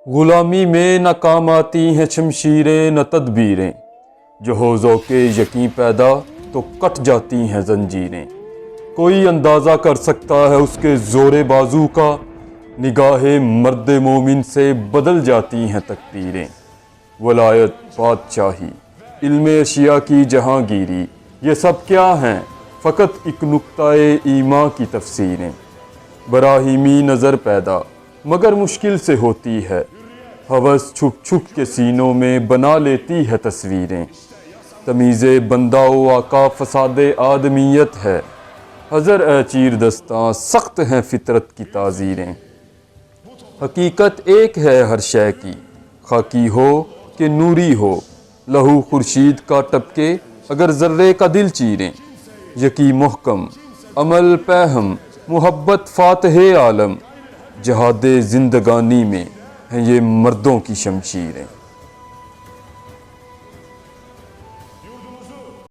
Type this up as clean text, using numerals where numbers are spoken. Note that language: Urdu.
غلامی میں نہ کام آتی ہیں شمشیریں نہ تدبیریں، جو ہو ذوق یقین پیدا تو کٹ جاتی ہیں زنجیریں۔ کوئی اندازہ کر سکتا ہے اس کے زور بازو کا، نگاہ مرد مومن سے بدل جاتی ہیں تقدیریں۔ ولایت، بادشاہی، علم اشیاء کی جہانگیری، یہ سب کیا ہیں؟ فقط ایک نقطۂ ایمان کی تفسیریں۔ براہیمی نظر پیدا مگر مشکل سے ہوتی ہے، ہوس چھپ چھپ کے سینوں میں بنا لیتی ہے تصویریں۔ تمیز بندہ و آقا فساد آدمیت ہے، حذر اے چیر دستاں سخت ہیں فطرت کی تعزیریں۔ حقیقت ایک ہے ہر شے کی، خاکی ہو کہ نوری ہو، لہو خورشید کا ٹپکے اگر ذرے کا دل چیریں۔ یقی محکم، عمل پہم، محبت فاتح عالم، جہاد زندگانی میں ہیں یہ مردوں کی شمشیریں۔